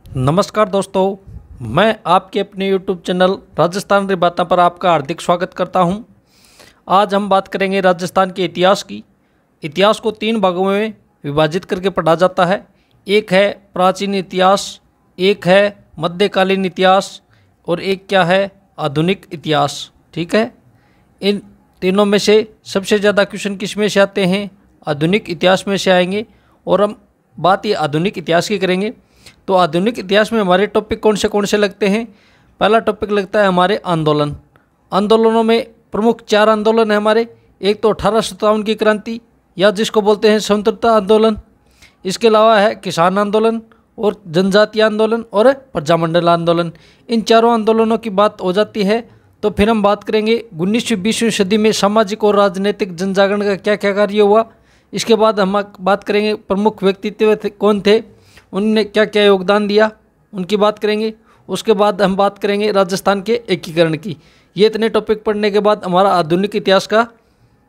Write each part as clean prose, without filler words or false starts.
नमस्कार दोस्तों, मैं आपके अपने YouTube चैनल राजस्थान री बातें पर आपका हार्दिक स्वागत करता हूं। आज हम बात करेंगे राजस्थान के इतिहास की। इतिहास को 3 भागों में विभाजित करके पढ़ा जाता है। एक है प्राचीन इतिहास, एक है मध्यकालीन इतिहास और एक क्या है, आधुनिक इतिहास। ठीक है, इन तीनों में से सबसे ज़्यादा क्वेश्चन किस में से आते हैं? आधुनिक इतिहास में से आएंगे। और हम बात ये आधुनिक इतिहास की करेंगे। तो आधुनिक इतिहास में हमारे टॉपिक कौन से लगते हैं? पहला टॉपिक लगता है हमारे आंदोलन। आंदोलनों में प्रमुख 4 आंदोलन है हमारे। एक तो 1857 की क्रांति या जिसको बोलते हैं स्वतंत्रता आंदोलन। इसके अलावा है किसान आंदोलन और जनजातीय आंदोलन और प्रजामंडल आंदोलन। इन चारों आंदोलनों की बात हो जाती है तो फिर हम बात करेंगे 19वीं 20वीं सदी में सामाजिक और राजनीतिक जनजागरण का क्या क्या कार्य हुआ। इसके बाद हम बात करेंगे प्रमुख व्यक्तित्व कौन थे, उनने क्या क्या योगदान दिया, उनकी बात करेंगे। उसके बाद हम बात करेंगे राजस्थान के एकीकरण की। ये इतने टॉपिक पढ़ने के बाद हमारा आधुनिक इतिहास का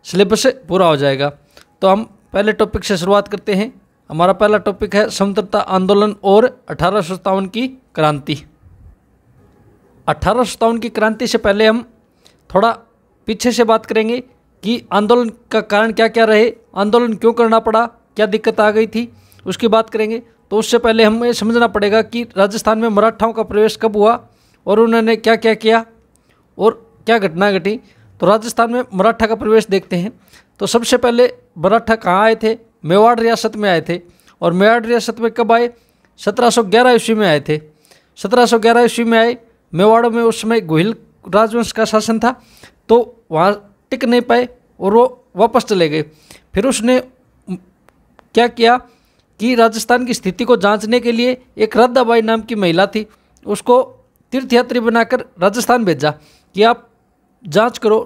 सिलेबस पूरा हो जाएगा। तो हम पहले टॉपिक से शुरुआत करते हैं। हमारा पहला टॉपिक है स्वतंत्रता आंदोलन और 1857 की क्रांति। 1857 की क्रांति से पहले हम थोड़ा पीछे से बात करेंगे कि आंदोलन का कारण क्या क्या रहे, आंदोलन क्यों करना पड़ा, क्या दिक्कत आ गई थी, उसकी बात करेंगे। तो उससे पहले हमें समझना पड़ेगा कि राजस्थान में मराठाओं का प्रवेश कब हुआ और उन्होंने क्या क्या किया और क्या घटना घटी। तो राजस्थान में मराठा का प्रवेश देखते हैं। तो सबसे पहले मराठा कहाँ आए थे? मेवाड़ रियासत में आए थे। और मेवाड़ रियासत में कब आए? 1711 ईस्वी में आए थे। 1711 ईस्वी में आए। मेवाड़ में उस समय गोहिल राजवंश का शासन था, तो वहाँ टिक नहीं पाए और वो वापस चले गए। फिर उसने क्या किया कि राजस्थान की स्थिति को जांचने के लिए एक राधाबाई नाम की महिला थी, उसको तीर्थयात्री बनाकर राजस्थान भेजा कि आप जांच करो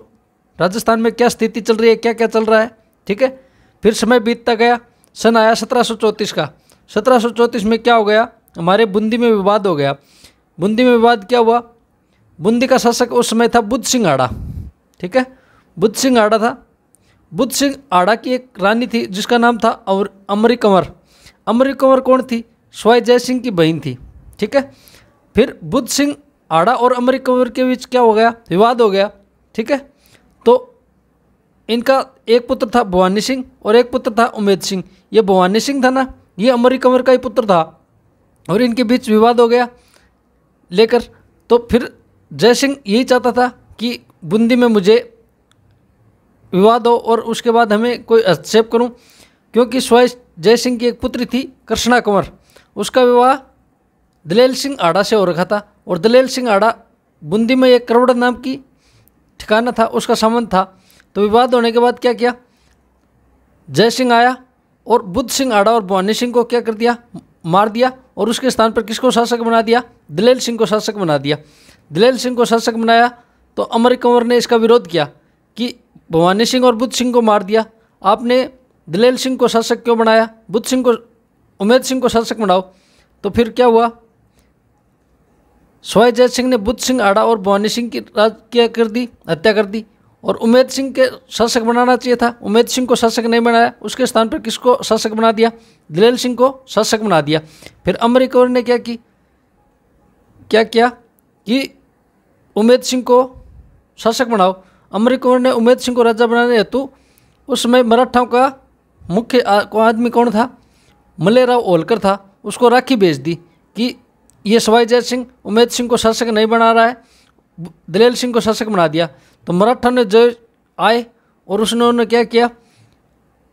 राजस्थान में क्या स्थिति चल रही है, क्या क्या चल रहा है। ठीक है, फिर समय बीतता गया। सन आया 1734 का। 1734 में क्या हो गया, हमारे बूंदी में विवाद हो गया। बूंदी में विवाद क्या हुआ? बूंदी का शासक उस समय था बुद्ध सिंह आड़ा। ठीक है, बुद्ध सिंह आड़ा था। बुद्ध सिंह आड़ा की एक रानी थी जिसका नाम था अमरी कंवर। अमरी कंवर कौन थी? सवाई जय सिंह की बहन थी। ठीक है, फिर बुद्ध सिंह आड़ा और अमरी कंवर के बीच क्या हो गया, विवाद हो गया। ठीक है, तो इनका एक पुत्र था भवानी सिंह और एक पुत्र था उमेद सिंह। ये भवानी सिंह था ना, ये अमरी कंवर का ही पुत्र था और इनके बीच विवाद हो गया लेकर। तो फिर जय सिंह यही चाहता था कि बूंदी में मुझे विवाद हो और उसके बाद हमें कोई हस्तक्षेप करूं, क्योंकि स्वयं जय सिंह की एक पुत्री थी कृष्णा कंवर, उसका विवाह दलेल सिंह आड़ा से हो रखा था। और दलेल सिंह आड़ा बूंदी में एक करवड़ नाम की ठिकाना था, उसका सामंत था। तो विवाद होने के बाद क्या किया, जय सिंह आया और बुद्ध सिंह आड़ा और भवानी सिंह को क्या कर दिया, मार दिया। और उसके स्थान पर किसको शासक बना दिया? दलेल सिंह को शासक बना दिया। दलेल सिंह को शासक बनाया तो अमरी कंवर ने इसका विरोध किया कि भवानी सिंह और बुद्ध सिंह को मार दिया, आपने दलेल सिंह को शासक क्यों बनाया, बुद्ध सिंह को, उमेद सिंह को शासक बनाओ। तो फिर क्या हुआ, सवाई जय सिंह ने बुद्ध सिंह आड़ा और भवानी सिंह की क्या कर दी, हत्या कर दी। और उमेद सिंह के शासक बनाना चाहिए था, उमेद सिंह को शासक नहीं बनाया, उसके स्थान पर किसको शासक बना दिया? दलेल सिंह को शासक बना दिया। फिर अमरी कंवर ने क्या किया कि उमेद सिंह को शासक बनाओ। अमरी कंवर ने उमेद सिंह को राजा बनाने हेतु उस समय मराठाओं का मुख्य आदमी कौन था? मल्लेराव होलकर था। उसको राखी भेज दी कि ये सवाई जय सिंह उमेद सिंह को शासक नहीं बना रहा है, दलेल सिंह को शासक बना दिया। तो मराठा ने जो आए और उन्होंने क्या किया,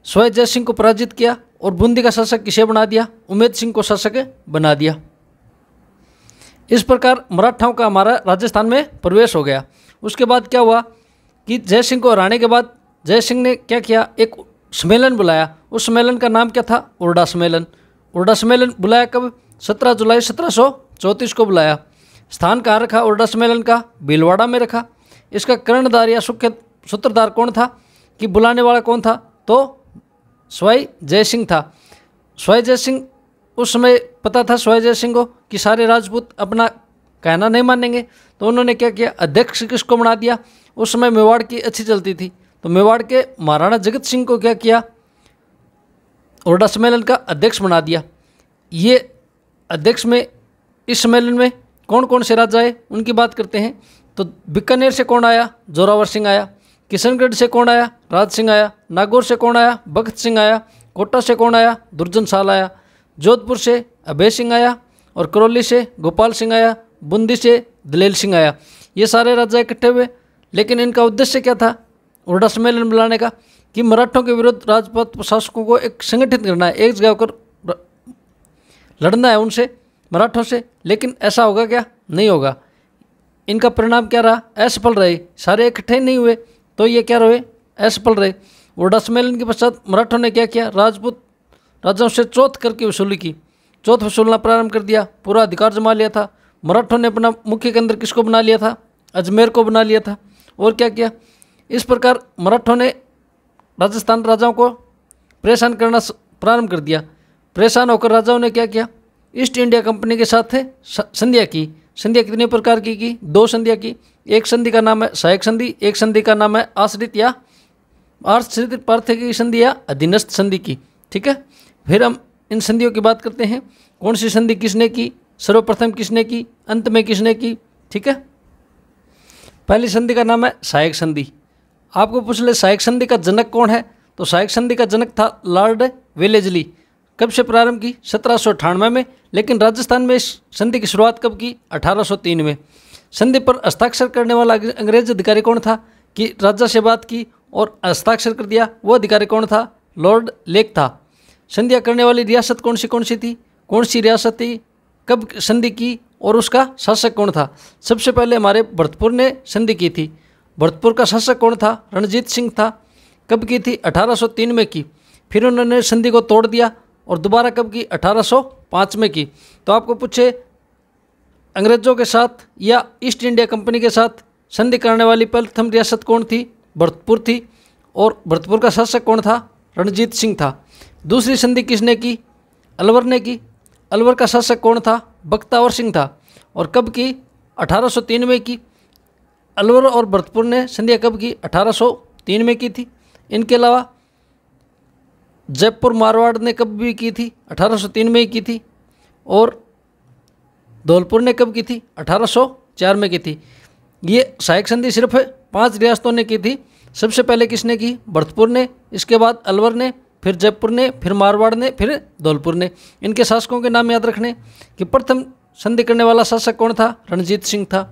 सवाई जय सिंह को पराजित किया और बूंदी का शासक किसे बना दिया? उमेद सिंह को शासक बना दिया। इस प्रकार मराठाओं का हमारा राजस्थान में प्रवेश हो गया। उसके बाद क्या हुआ कि जय सिंह को हराने के बाद जय सिंह ने क्या किया, एक सम्मेलन बुलाया। उस सम्मेलन का नाम क्या था? उर्डा सम्मेलन। उर्डा सम्मेलन बुलाया कब? 17 जुलाई 1734 को बुलाया। स्थान कहाँ रखा उर्डा सम्मेलन का? भीलवाड़ा में रखा। इसका कर्णधार या सूत्रधार कौन था कि बुलाने वाला कौन था? तो सवाई जय सिंह था। सवाई जय सिंह, उस समय पता था सवाई जय सिंह को कि सारे राजपूत अपना कहना नहीं मानेंगे, तो उन्होंने क्या किया, अध्यक्ष किसको बना दिया? उस समय मेवाड़ की अच्छी चलती थी, तो मेवाड़ के महाराणा जगत सिंह को क्या किया, ओरडा सम्मेलन का अध्यक्ष बना दिया। ये अध्यक्ष में इस सम्मेलन में कौन कौन से राजा आए उनकी बात करते हैं। तो बीकानेर से कौन आया? जोरावर सिंह आया। किशनगढ़ से कौन आया? राज सिंह आया। नागौर से कौन आया? भगत सिंह आया। कोटा से कौन आया? दुर्जन साल आया। जोधपुर से अभय सिंह आया और करौली से गोपाल सिंह आया। बूंदी से दलेल सिंह आया। ये सारे राजा इकट्ठे हुए, लेकिन इनका उद्देश्य क्या था हुरडा सम्मेलन बुलाने का? कि मराठों के विरुद्ध राजपूत प्रशासकों को एक संगठित करना है, एक जगह होकर लड़ना है उनसे, मराठों से। लेकिन ऐसा होगा क्या? नहीं होगा। इनका परिणाम क्या रहा? असफल रहे। सारे इकट्ठे नहीं हुए तो ये क्या रहे? असफल रहे। हुरडा सम्मेलन के पश्चात मराठों ने क्या किया? राजपूत राजाओं से चौथ कर की वसूली की। चौथ वसूलना प्रारंभ कर दिया। पूरा अधिकार जमा लिया था। मराठों ने अपना मुख्य केंद्र किसको बना लिया था? अजमेर को बना लिया था। और क्या किया? इस प्रकार मराठों ने राजस्थान राजाओं को परेशान करना प्रारंभ कर दिया। परेशान होकर राजाओं ने क्या किया? ईस्ट इंडिया कंपनी के साथ संधियाँ की। संधियाँ कितने प्रकार की? 2 संधियाँ की। एक संधि का नाम है सहायक संधि, एक संधि का नाम है आश्रित या आश्रित पार्थक्य की संधि या अधीनस्थ संधि की। ठीक है, फिर हम इन संधियों की बात करते हैं। कौन सी संधि किसने की, सर्वप्रथम किसने की, अंत में किसने की? ठीक है, पहली संधि का नाम है सहायक संधि। आपको पूछ ले सहायक संधि का जनक कौन है? तो सहायक संधि का जनक था लॉर्ड वेलेस्ली। कब से प्रारंभ की? 1798 में। लेकिन राजस्थान में इस संधि की शुरुआत कब की? 1803 में। संधि पर हस्ताक्षर करने वाला अंग्रेज अधिकारी कौन था? कि राजा से बात की और हस्ताक्षर कर दिया, वो अधिकारी कौन था? लॉर्ड लेक था। संधियाँ करने वाली रियासत कौन सी थी? कौन सी रियासत थी? कब संधि की और उसका शासक कौन था? सबसे पहले हमारे भरतपुर ने संधि की थी। भरतपुर का शासक कौन था? रणजीत सिंह था। कब की थी? 1803 में की। फिर उन्होंने संधि को तोड़ दिया और दोबारा कब की? 1805 में की। तो आपको पूछे अंग्रेजों के साथ या ईस्ट इंडिया कंपनी के साथ संधि करने वाली प्रथम रियासत कौन थी? भरतपुर थी। और भरतपुर का शासक कौन था? रणजीत सिंह था। दूसरी संधि किसने की? अलवर ने की। अलवर का शासक कौन था? बख्तावर सिंह था। और कब की? 1803 में की। अलवर और भरतपुर ने संधियाँ कब की? 1803 में की थी। इनके अलावा जयपुर मारवाड़ ने कब भी की थी? 1803 में ही की थी। और धौलपुर ने कब की थी? 1804 में की थी। ये सहायक संधि सिर्फ 5 रियासतों ने की थी। सबसे पहले किसने की? भरतपुर ने, इसके बाद अलवर ने, फिर जयपुर ने, फिर मारवाड़ ने, फिर धौलपुर ने। इनके शासकों के नाम याद रखने कि प्रथम संधि करने वाला शासक कौन था? रणजीत सिंह था।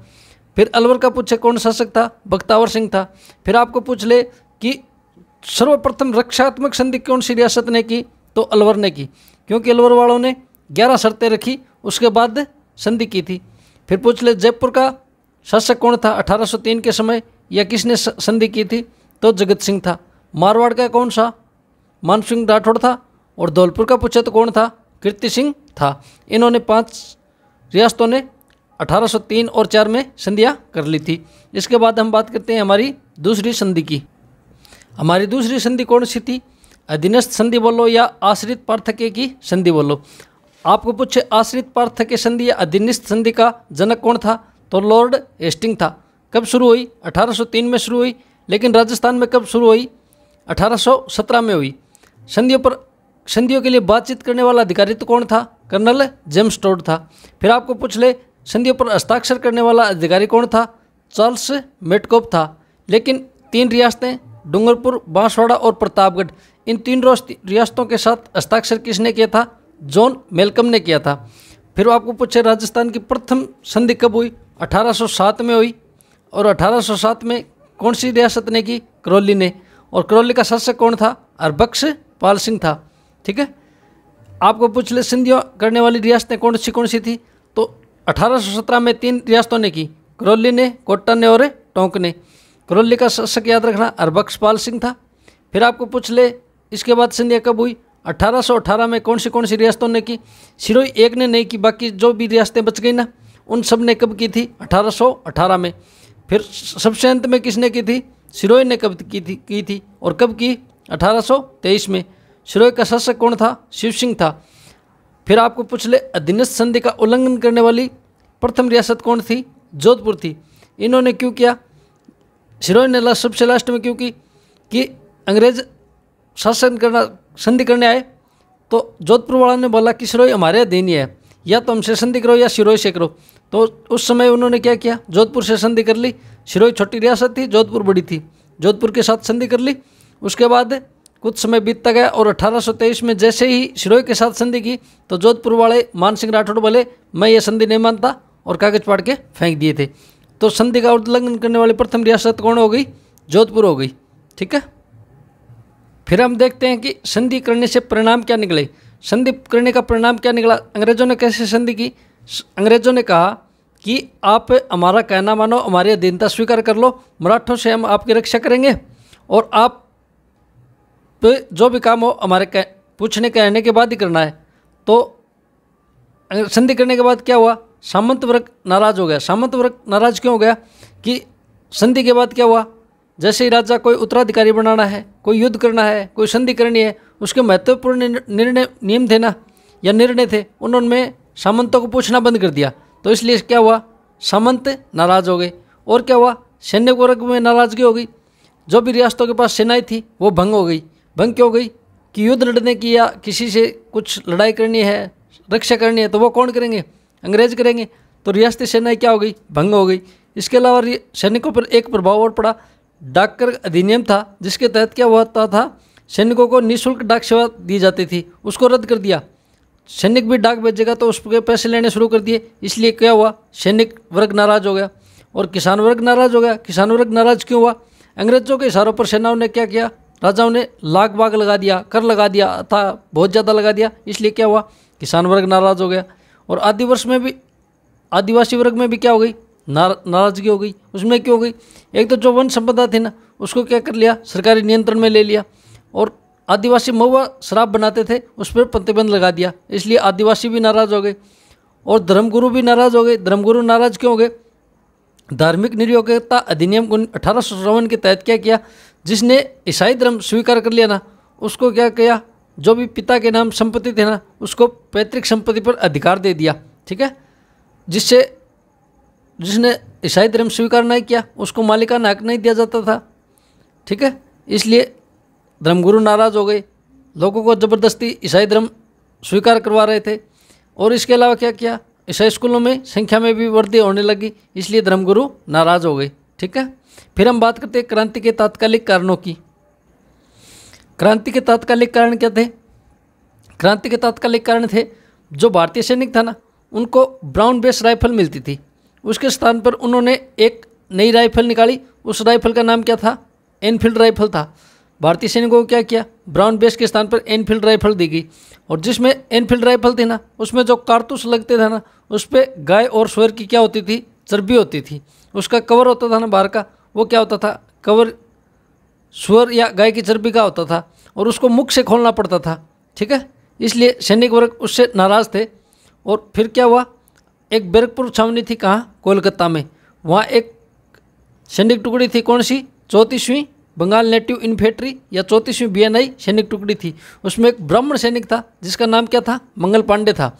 फिर अलवर का पूछे कौन शासक था? बख्तावर सिंह था। फिर आपको पूछ ले कि सर्वप्रथम रक्षात्मक संधि कौन सी रियासत ने की? तो अलवर ने की, क्योंकि अलवर वालों ने 11 शर्तें रखी, उसके बाद संधि की थी। फिर पूछ ले जयपुर का शासक कौन था 1803 के समय, या किसने संधि की थी? तो जगत सिंह था। मारवाड़ का कौन सा? मान सिंह राठौड़ था। और धौलपुर का पूछे तो कौन था? कीर्ति सिंह था। इन्होंने 5 रियासतों ने 1803 और 4 में संधियाँ कर ली थी। इसके बाद हम बात करते हैं हमारी दूसरी संधि की। हमारी दूसरी संधि कौन सी थी? अधीनस्थ संधि बोलो या आश्रित पार्थक्य की संधि बोलो। आपको पूछे आश्रित पार्थक्य संधि या अधीनस्थ संधि का जनक कौन था? तो लॉर्ड हेस्टिंग था। कब शुरू हुई? 1803 में शुरू हुई। लेकिन राजस्थान में कब शुरू हुई? 1817 में हुई। संधियों के लिए बातचीत करने वाला अधिकारी तो कौन था? कर्नल जेम्स टोड था। फिर आपको पूछ ले संधियों पर हस्ताक्षर करने वाला अधिकारी कौन था? चार्ल्स मेटकॉप था। लेकिन 3 रियासतें डूंगरपुर, बांसवाड़ा और प्रतापगढ़, इन 3 रियासतों के साथ हस्ताक्षर किसने किया था? जॉन मेलकम ने किया था। फिर आपको पूछे राजस्थान की प्रथम संधि कब हुई? 1807 में हुई। और 1807 में कौन सी रियासत ने की? करौली ने। और करौली का शासक कौन था? हरबख्श पाल सिंह था। ठीक है, आपको पूछ ले संधियाँ करने वाली रियासतें कौन सी थी? तो 1817 में 3 रियासतों ने की, करौली ने, कोटा ने और टोंक ने। करौली का शासक याद रखना हरबख्श पाल सिंह था। फिर आपको पूछ ले इसके बाद संधियाँ कब हुई? 1818 में कौन सी रियासतों ने की? सिरोही एक ने नहीं की, बाकी जो भी रियासतें बच गई ना उन सब ने कब की थी? 1818 में। फिर सबसे अंत में किसने की थी? सिरोही ने कब की थी और कब की? 1823 में। सिरोही का शासक कौन था? शिव सिंह था। फिर आपको पूछ ले अधीनस्थ संधि का उल्लंघन करने वाली प्रथम रियासत कौन थी? जोधपुर थी। इन्होंने क्यों किया? सिरोही ने सबसे लास्ट में क्यों की? कि अंग्रेज शासन करना संधि करने आए तो जोधपुर वाला ने बोला कि सिरोही हमारे अधीन ही है, या तो हमसे संधि करो या सिरोही से करो। तो उस समय उन्होंने क्या किया, जोधपुर से संधि कर ली। सिरोही छोटी रियासत थी, जोधपुर बड़ी थी, जोधपुर के साथ संधि कर ली। उसके बाद कुछ समय बीतता गया और 1823 में जैसे ही सिरोही के साथ संधि की तो जोधपुर वाले मान सिंह राठौड़ बोले मैं ये संधि नहीं मानता और कागज फाड़ के फेंक दिए थे। तो संधि का उल्लंघन करने वाली प्रथम रियासत कौन हो गई, जोधपुर हो गई। ठीक है, फिर हम देखते हैं कि संधि करने से परिणाम क्या निकले। संधि करने का परिणाम क्या निकला, अंग्रेजों ने कैसे संधि की। अंग्रेजों ने कहा कि आप हमारा कहना मानो, हमारी अधीनता स्वीकार कर लो, मराठों से हम आपकी रक्षा करेंगे और आप जो भी काम हो हमारे पूछने कहने के बाद ही करना है। तो संधि करने के बाद क्या हुआ, सामंत वर्ग नाराज हो गया। सामंत वर्ग नाराज क्यों हो गया कि संधि के बाद क्या हुआ, जैसे ही राजा कोई उत्तराधिकारी बनाना है, कोई युद्ध करना है, कोई संधि करनी है, उसके महत्वपूर्ण नियम थे ना या निर्णय थे, उन्होंने सामंतों को पूछना बंद कर दिया। तो इसलिए क्या हुआ, सामंत नाराज हो गए। और क्या हुआ, सैन्य वर्ग में नाराजगी हो गई। जो भी रियासतों के पास सेनाएं थी वो भंग हो गई। भंग क्यों हो गई कि युद्ध लड़ने की या किसी से कुछ लड़ाई करनी है, रक्षा करनी है, तो वो कौन करेंगे, अंग्रेज करेंगे। तो रियासती सेनाएं क्या हो गई, भंग हो गई। इसके अलावा सैनिकों पर एक प्रभाव और पड़ा, डाककर अधिनियम था जिसके तहत क्या होता था, सैनिकों को निःशुल्क डाक सेवा दी जाती थी, उसको रद्द कर दिया। सैनिक भी डाक भेजेगा तो उसके पैसे लेने शुरू कर दिए। इसलिए क्या हुआ, सैनिक वर्ग नाराज हो गया और किसान वर्ग नाराज हो गया। किसान वर्ग नाराज क्यों हुआ, अंग्रेजों के इशारों पर सेनाओं ने क्या किया, राजाओं ने लाग बाग लगा दिया, कर लगा दिया था, बहुत ज़्यादा लगा दिया। इसलिए क्या हुआ, किसान वर्ग नाराज हो गया। और आदिवासी वर्ग में भी क्या हो गई, नाराजगी हो गई। उसमें क्यों हो गई, एक तो जो वन संपदा थी ना उसको क्या कर लिया, सरकारी नियंत्रण में ले लिया। और आदिवासी महुआ शराब बनाते थे, उस पर प्रतिबंध लगा दिया। इसलिए आदिवासी भी नाराज हो गए और धर्मगुरु भी नाराज हो गए। धर्मगुरु नाराज क्यों हो गए, धार्मिक निरयोग्यता अधिनियम 1857 के तहत क्या किया, जिसने ईसाई धर्म स्वीकार कर लिया ना उसको क्या किया, जो भी पिता के नाम संपत्ति थे ना उसको पैतृक संपत्ति पर अधिकार दे दिया। ठीक है, जिसने ईसाई धर्म स्वीकार नहीं किया उसको मालिकाना हक नहीं दिया जाता था। ठीक है, इसलिए धर्मगुरु नाराज हो गए, लोगों को ज़बरदस्ती ईसाई धर्म स्वीकार करवा रहे थे। और इसके अलावा क्या किया, ईसाई स्कूलों में संख्या में भी वृद्धि होने लगी, इसलिए धर्मगुरु नाराज हो गए। ठीक है, फिर हम बात करते हैं क्रांति के तात्कालिक कारणों की। क्रांति के तात्कालिक कारण क्या थे, क्रांति के तात्कालिक कारण थे जो भारतीय सैनिक था ना उनको ब्राउन बेस राइफल मिलती थी, उसके स्थान पर उन्होंने एक नई राइफल निकाली। उस राइफल का नाम क्या था, एनफील्ड राइफल था। भारतीय सैनिकों को क्या किया, ब्राउन बेस के स्थान पर एनफील्ड राइफल दी गई। और जिसमें एनफील्ड राइफल थी ना उसमें जो कारतूस लगते थे ना उस पर गाय और सुअर की क्या होती थी, चर्बी होती थी। उसका कवर होता था ना बाहर का, वो क्या होता था, कवर सुअर या गाय की चर्बी का होता था और उसको मुख से खोलना पड़ता था। ठीक है, इसलिए सैनिक वर्ग उससे नाराज थे। और फिर क्या हुआ, एक बैरकपुर छावनी थी, कहाँ, कोलकाता में। वहाँ एक सैनिक टुकड़ी थी, कौन सी, 34वीं बंगाल नेटिव इन्फेंट्री या 34वीं BNI सैनिक टुकड़ी थी। उसमें एक ब्राह्मण सैनिक था जिसका नाम क्या था, मंगल पांडे था।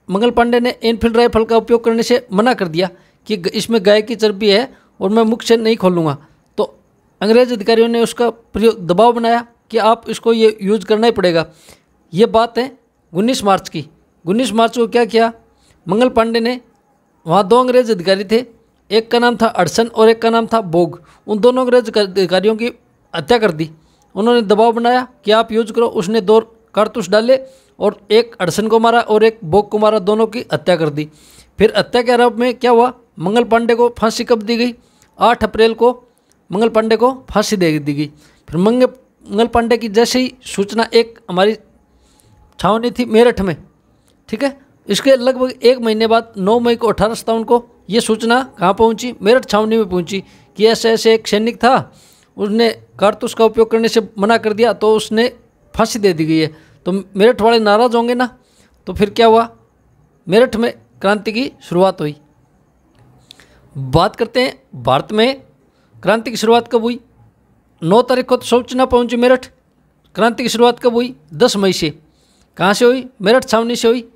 मंगल पांडे ने एनफील्ड राइफल का उपयोग करने से मना कर दिया कि इसमें गाय की चर्बी है और मैं मुख से नहीं खोलूँगा। तो अंग्रेज अधिकारियों ने उसका दबाव बनाया कि आप इसको ये यूज करना ही पड़ेगा। ये बात है 19 मार्च की। 19 मार्च को क्या किया, मंगल पांडे ने, वहाँ 2 अंग्रेज अधिकारी थे, एक का नाम था अडसन और एक का नाम था बोग। उन दोनों अंग्रेज अधिकारियों की हत्या कर दी। उन्होंने दबाव बनाया कि आप यूज करो। उसने 2 कारतूस डाले और एक अडसन को मारा और एक बोग को मारा, दोनों की हत्या कर दी। फिर हत्या के आरोप में क्या हुआ, मंगल पांडे को फांसी कब दी गई, 8 अप्रैल को मंगल पांडे को फांसी दे दी गई। फिर मंगल पांडे की जैसे ही सूचना, एक हमारी छावनी थी मेरठ में, ठीक है, इसके लगभग 1 महीने बाद 9 मई को 1857 को ये सूचना कहाँ पहुँची, मेरठ छावनी में पहुँची कि ऐसे ऐसे एक सैनिक था, उसने कारतूस का उपयोग करने से मना कर दिया तो उसने फांसी दे दी गई है। तो मेरठ वाले नाराज होंगे ना। तो फिर क्या हुआ, मेरठ में क्रांति की शुरुआत हुई। बात करते हैं भारत में क्रांति की शुरुआत कब हुई। 9 तारीख को तो सूचना पहुंची मेरठ। क्रांति की शुरुआत कब हुई, 10 मई से। कहाँ से हुई, मेरठ छावनी से हुई।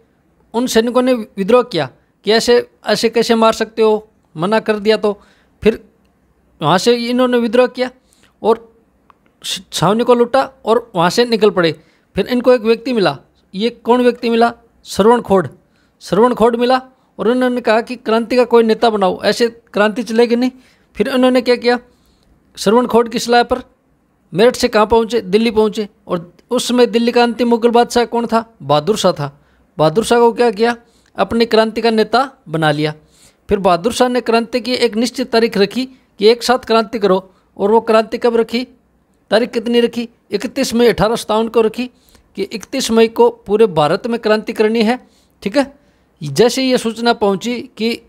उन सैनिकों ने विद्रोह किया कि ऐसे कैसे मार सकते हो, मना कर दिया। तो फिर वहाँ से इन्होंने विद्रोह किया और छावनी को लूटा और वहाँ से निकल पड़े। फिर इनको एक व्यक्ति मिला। ये कौन व्यक्ति मिला, श्रवण खोड़ मिला और उन्होंने कहा कि क्रांति का कोई नेता बनाओ, ऐसे क्रांति चलेगी नहीं। फिर उन्होंने क्या किया, श्रवण खोड़ की सलाह पर मेरठ से कहाँ पहुँचे, दिल्ली पहुँचे। और उस समय दिल्ली का अंतिम मुगल बादशाह कौन था, बहादुर शाह था। बहादुर शाह को क्या किया, अपनी क्रांति का नेता बना लिया। फिर बहादुर शाह ने क्रांति की एक निश्चित तारीख रखी कि एक साथ क्रांति करो। और वो क्रांति कब रखी, तारीख कितनी रखी, 31 मई 1857 को रखी कि 31 मई को पूरे भारत में क्रांति करनी है। ठीक है, जैसे ये सूचना पहुंची कि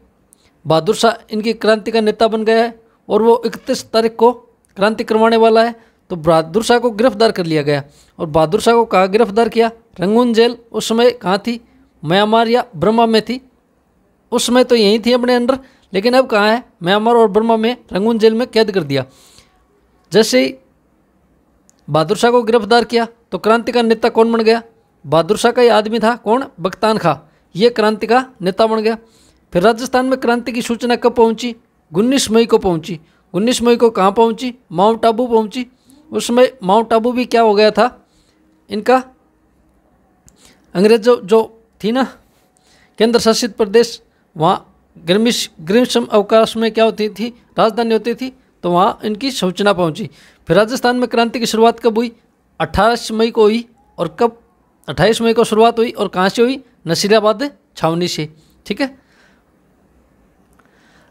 बहादुर शाह इनकी क्रांति का नेता बन गया है और वो 31 तारीख को क्रांति करवाने वाला है, तो बहादुर शाह को गिरफ्तार कर लिया गया। और बहादुर शाह को कहाँ गिरफ्तार किया, रंगून जेल। उस समय कहाँ थी, म्यांमार या बर्मा में थी। उस समय तो यहीं थी अपने अंडर, लेकिन अब कहाँ है, म्यांमार और बर्मा में रंगून जेल में कैद कर दिया। जैसे ही बहादुर शाह को गिरफ्तार किया तो क्रांति का नेता कौन बन गया, बहादुर शाह का ही आदमी था, कौन, बख्तान खां, ये क्रांति का नेता बन गया। फिर राजस्थान में क्रांति की सूचना कब पहुंची, 19 मई को पहुंची। 19 मई को कहाँ पहुंची, माउंट आबू पहुंची। उस समय माउंट आबू भी क्या हो गया था, इनका अंग्रेजों जो थी ना केंद्र शासित प्रदेश, वहाँ ग्रीष्म अवकाश में क्या होती थी, राजधानी होती थी, तो वहाँ इनकी सूचना पहुँची। फिर राजस्थान में क्रांति की शुरुआत कब हुई, 28 मई को हुई। और कब, 28 मई को शुरुआत हुई और कहाँ से हुई, नसीराबाद छावनी से। ठीक है,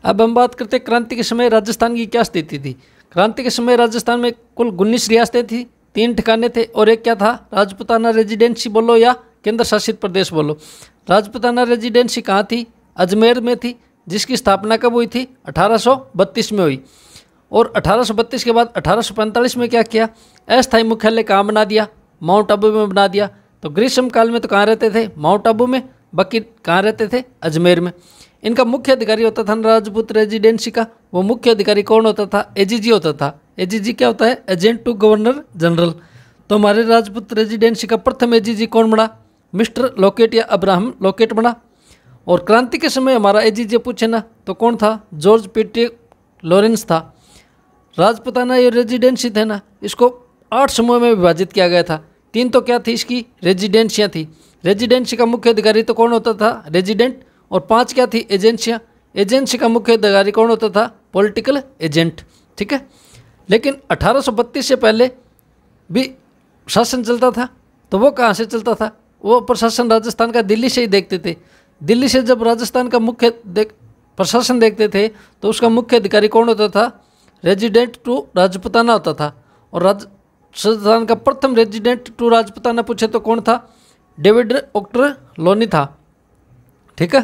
अब हम बात करते हैं क्रांति के समय राजस्थान की क्या स्थिति थी। क्रांति के समय राजस्थान में कुल 19 रियासतें थी, 3 ठिकाने थे और एक क्या था, राजपुताना रेजिडेंसी बोलो या केंद्र शासित प्रदेश बोलो। राजपुताना रेजिडेंसी कहाँ थी, अजमेर में थी, जिसकी स्थापना कब हुई थी, 1832 में हुई। और 1832 के बाद 1845 में क्या किया, अस्थायी मुख्यालय कहाँ बना दिया, माउंट आबू में बना दिया। तो ग्रीष्म काल में तो कहाँ रहते थे, माउंट आबू में, बाकी कहाँ रहते थे, अजमेर में। इनका मुख्य अधिकारी होता था राजपूत रेजिडेंसी का, वो मुख्य अधिकारी कौन होता था, एजीजी होता था। एजीजी क्या होता है, एजेंट टू गवर्नर जनरल। तो हमारे राजपूत रेजिडेंसी का प्रथम एजीजी कौन बना, मिस्टर लॉकेट या अब्राहम लॉकेट बना। और क्रांति के समय हमारा एजीजी पूछे ना तो कौन था, जॉर्ज पीटी लॉरेंस था। राजपुताना ये रेजिडेंसी थे ना, इसको 8 समूह में विभाजित किया गया था। 3 तो क्या थी, इसकी रेजिडेंसियाँ थी। रेजिडेंसी का मुख्य अधिकारी तो कौन होता था, रेजिडेंट। और 5 क्या थी, एजेंसियाँ। एजेंसी का मुख्य अधिकारी कौन होता था, पॉलिटिकल एजेंट। ठीक है, लेकिन 1832 से पहले भी शासन चलता था, तो वो कहाँ से चलता था, वो प्रशासन राजस्थान का दिल्ली से ही देखते थे। दिल्ली से जब राजस्थान का मुख्य प्रशासन देखते थे तो उसका मुख्य अधिकारी कौन होता था, रेजिडेंट टू राजपुताना होता था। और राजस्थान का प्रथम रेजिडेंट टू राजपुताना पूछे तो कौन था, डेविड ऑक्टर लोनी था। ठीक है,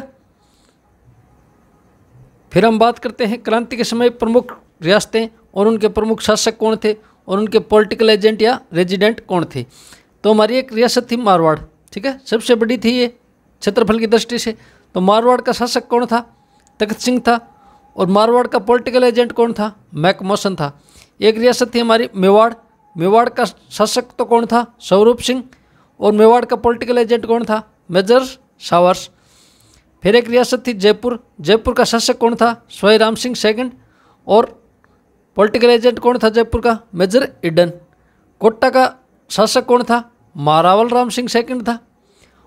फिर हम बात करते हैं क्रांति के समय प्रमुख रियासतें और उनके प्रमुख शासक कौन थे और उनके पॉलिटिकल एजेंट या रेजिडेंट कौन थे। तो हमारी एक रियासत थी मारवाड़। ठीक है, सबसे बड़ी थी ये क्षेत्रफल की दृष्टि से। तो मारवाड़ का शासक कौन था, तख्त सिंह था। और मारवाड़ का पॉलिटिकल एजेंट कौन था, मैकमोहन था। एक रियासत थी हमारी मेवाड़। मेवाड़ का शासक तो कौन था, स्वरूप सिंह। और मेवाड़ का पॉलिटिकल एजेंट कौन था, मेजर सावर्स। फिर एक रियासत थी जयपुर। जयपुर का शासक कौन था, स्वाई राम सिंह सेकंड। और पॉलिटिकल एजेंट कौन था जयपुर का, मेजर ईडन। कोटा का शासक कौन था, महारावल राम सिंह सेकंड था।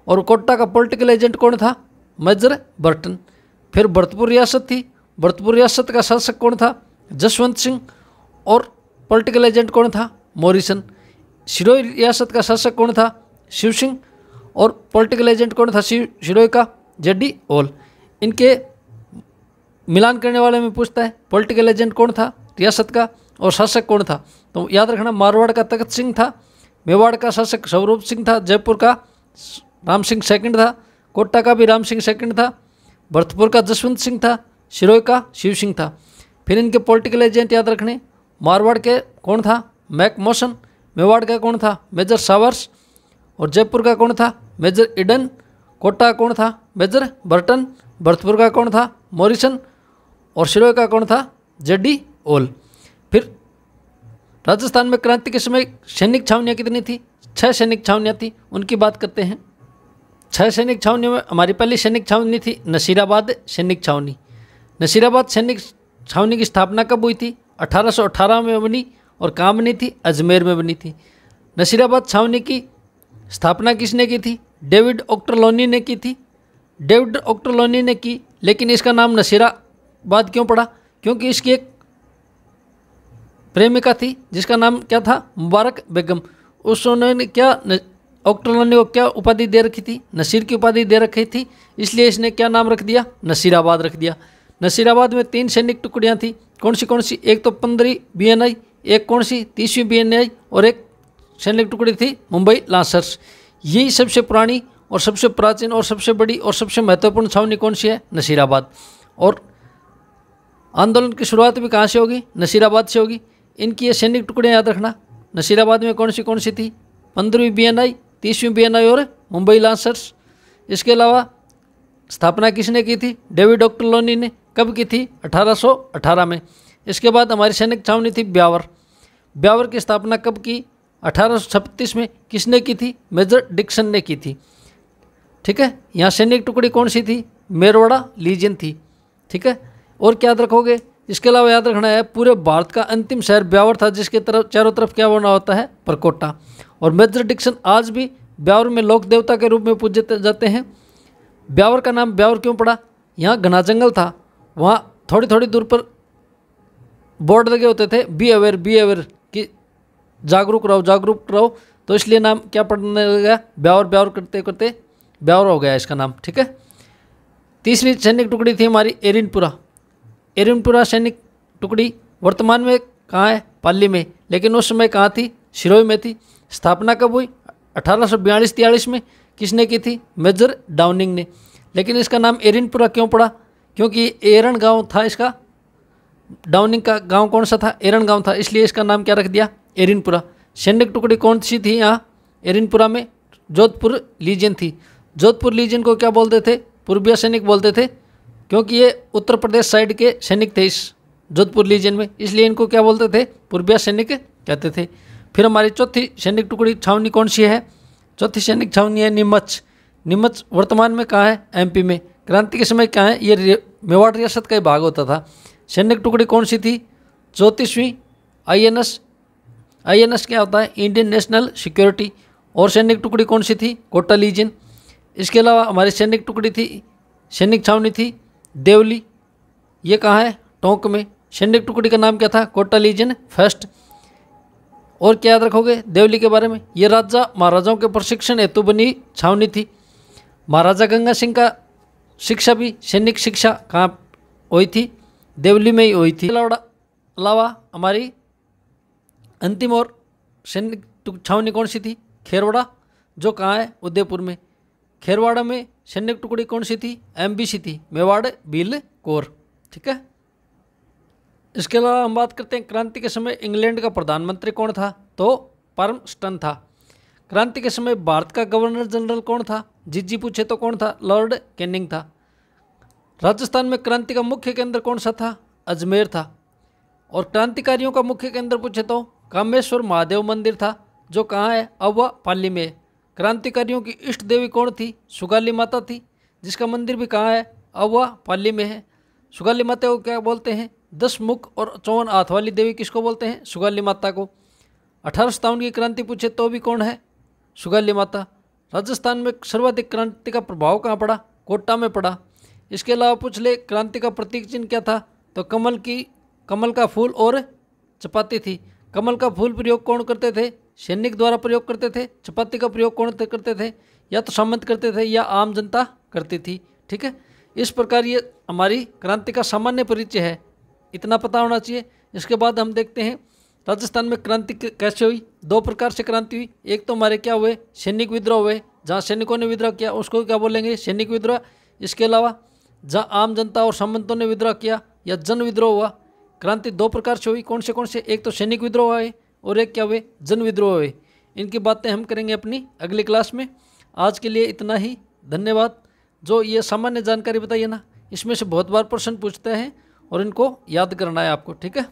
और कोटा का पॉलिटिकल एजेंट कौन था, मेजर बर्टन। फिर भरतपुर रियासत थी। भरतपुर रियासत का शासक कौन था, जसवंत सिंह। और पॉलिटिकल एजेंट कौन था, मॉरिसन। सिरोही रियासत का शासक कौन था, शिव सिंह। और पॉलिटिकल एजेंट कौन था सिरोही का, जेडी ओल। इनके मिलान करने वाले में पूछता है पॉलिटिकल एजेंट कौन था रियासत का और शासक कौन था। तो याद रखना, मारवाड़ का तख्त सिंह था, मेवाड़ का शासक स्वरूप सिंह था, जयपुर का राम सिंह सेकंड था, कोटा का भी राम सिंह सेकंड था, भरतपुर का जसवंत सिंह था, सिरोही का शिव सिंह था। फिर इनके पॉलिटिकल एजेंट याद रखने, मारवाड़ के कौन था, मैकमोहन। मेवाड़ का कौन था, मेजर सावर्स। और जयपुर का कौन था, मेजर ईडन। कोटा का कौन था, मेजर बर्टन। भरतपुर का कौन था, मॉरिसन। और सिरोही का कौन था, जेडी ओल। फिर राजस्थान में क्रांति के समय सैनिक छावनियाँ कितनी थी, 6 सैनिक छावनियाँ थी, उनकी बात करते हैं। 6 सैनिक छावनियों में हमारी पहली सैनिक छावनी थी नसीराबाद सैनिक छावनी। नसीराबाद सैनिक छावनी की स्थापना कब हुई थी, 1818 में बनी। और कहाँ बनी थी, अजमेर में बनी थी। नसीराबाद छावनी की स्थापना किसने की थी, डेविड ऑक्टरलोनी ने की थी। डेविड ऑक्टरलोनी ने की, लेकिन इसका नाम नसीराबाद क्यों पड़ा? क्योंकि इसकी एक प्रेमिका थी जिसका नाम क्या था? मुबारक बेगम। उन्होंने क्या ऑक्टरलोनी को क्या उपाधि दे रखी थी? नसीर की उपाधि दे रखी थी, इसलिए इसने क्या नाम रख दिया? नसीराबाद रख दिया। नसीराबाद में 3 सैनिक टुकड़ियाँ थी। कौन सी? एक तो 15वीं BNI, एक कौन सी? 30वीं BNI, और एक सैनिक टुकड़ी थी मुंबई लांसर्स। यही सबसे पुरानी और सबसे प्राचीन और सबसे बड़ी और सबसे महत्वपूर्ण छावनी कौन सी है? नसीराबाद। और आंदोलन की शुरुआत भी कहाँ से होगी? नसीराबाद से होगी। इनकी ये सैनिक टुकड़ियाँ याद रखना। नसीराबाद में कौन सी थी? 15वीं BNI, 30वीं BNI और मुंबई लांसर्स। इसके अलावा स्थापना किसने की थी? डेविड ऑक्टरलोनी ने। कब की थी? 1818 में। इसके बाद हमारी सैनिक छावनी थी ब्यावर। ब्यावर की स्थापना कब की? 1836 में। किसने की थी? मेजर डिक्सन ने की थी। ठीक है। यहाँ सैनिक टुकड़ी कौन सी थी? मेरवाड़ा लीजियन थी। ठीक है। और क्या याद रखोगे? इसके अलावा याद रखना है पूरे भारत का अंतिम शहर ब्यावर था, जिसके तरफ चारों तरफ क्या बना होता है? परकोटा। और मेजर डिक्सन आज भी ब्यावर में लोक देवता के रूप में पूजे जाते हैं। ब्यावर का नाम ब्यावर क्यों पड़ा? यहाँ घना जंगल था, वहाँ थोड़ी थोड़ी दूर पर बोर्ड लगे होते थे, बी अवेयर कि जागरूक रहो, तो इसलिए नाम क्या पड़ने लगा? ब्यावर करते करते ब्यावर हो गया इसका नाम। ठीक है। तीसरी सैनिक टुकड़ी थी हमारी एरिनपुरा सैनिक टुकड़ी वर्तमान में कहाँ है? पाली में, लेकिन उस समय कहाँ थी? सिरोही में थी। स्थापना कब हुई? 1842-43 में। किसने की थी? मेजर डाउनिंग ने। लेकिन इसका नाम एरिनपुरा क्यों पड़ा? क्योंकि एरन गांव था इसका। डाउनिंग का गांव कौन सा था? एरन गांव था, इसलिए इसका नाम क्या रख दिया? एरिनपुरा। सैनिक टुकड़ी कौन सी थी यहाँ एरिनपुरा में? जोधपुर लीजियन थी। जोधपुर लीजियन को क्या बोलते थे? पूर्वीय सैनिक बोलते थे, क्योंकि ये उत्तर प्रदेश साइड के सैनिक थे इस जोधपुर लीजियन में, इसलिए इनको क्या बोलते थे? पूर्वीय सैनिक कहते थे। फिर हमारी चौथी सैनिक टुकड़ी छावनी कौन सी है? चौथी सैनिक छावनी है नीमच वर्तमान में कहाँ है? MP में। क्रांति के समय कहाँ है? ये मेवाड़ रियासत का ही भाग होता था। सैनिक टुकड़ी कौन सी थी? 34वीं INS क्या होता है? Indian national security. और सैनिक टुकड़ी कौन सी थी? कोटा लीजियन। इसके अलावा हमारी सैनिक छावनी थी देवली। ये कहाँ है? टोंक में। सैनिक टुकड़ी का नाम क्या था? Kota legion first. और क्या याद रखोगे देवली के बारे में? ये राजा महाराजाओं के प्रशिक्षण हेतु बनी छावनी थी। महाराजा गंगा सिंह का शिक्षा भी सैनिक शिक्षा कहाँ हुई थी? देवली में ही हुई थी। अलावा हमारी अंतिम और सैनिक छावनी कौन सी थी? खेरवाड़ा, जो कहाँ है? उदयपुर में। खेरवाड़ा में सैनिक टुकड़ी कौन सी थी? MBC थी, मेवाड़ भील कोर। ठीक है। इसके अलावा हम बात करते हैं क्रांति के समय इंग्लैंड का प्रधानमंत्री कौन था? तो परमस्टन था। क्रांति के समय भारत का गवर्नर जनरल कौन था? जीजी पूछे तो कौन था? लॉर्ड कैनिंग था। राजस्थान में क्रांति का मुख्य केंद्र कौन सा था? अजमेर था। और क्रांतिकारियों का मुख्य केंद्र पूछे तो कामेश्वर महादेव मंदिर था, जो कहाँ है? अब वह पाली में है। क्रांतिकारियों की इष्ट देवी कौन थी? सुगाली माता थी, जिसका मंदिर भी कहाँ है? अब वह पाली में है। सुगाली माता को क्या बोलते हैं? 10 मुख और 54 हाथ वाली देवी किसको बोलते हैं? सुगाली माता को। 1857 की क्रांति पूछे तो भी कौन है? सुगाली माता। राजस्थान में सर्वाधिक क्रांति का प्रभाव कहाँ पड़ा? कोटा में पड़ा। इसके अलावा पूछ ले क्रांति का प्रतीक चिन्ह क्या था? तो कमल का फूल और चपाती थी। कमल का फूल प्रयोग कौन करते थे? सैनिक द्वारा प्रयोग करते थे। चपाती का प्रयोग कौन करते थे? या तो सामंत करते थे या आम जनता करती थी। ठीक है। इस प्रकार ये हमारी क्रांति का सामान्य परिचय है, इतना पता होना चाहिए। इसके बाद हम देखते हैं राजस्थान में क्रांति कैसे हुई। 2 प्रकार से क्रांति हुई। एक तो हमारे क्या हुए? सैनिक विद्रोह हुए, जहाँ सैनिकों ने विद्रोह किया उसको क्या बोलेंगे? सैनिक विद्रोह। इसके अलावा जहाँ आम जनता और सामंतों ने विद्रोह किया या जन विद्रोह हुआ। क्रांति 2 प्रकार से हुई। कौन से? एक तो सैनिक विद्रोह हुए और एक क्या हुए? जन विद्रोह हुए। इनकी बातें हम करेंगे अपनी अगली क्लास में। आज के लिए इतना ही। धन्यवाद। जो ये सामान्य जानकारी बताइए ना, इसमें से बहुत बार प्रश्न पूछते हैं और इनको याद करना है आपको। ठीक है।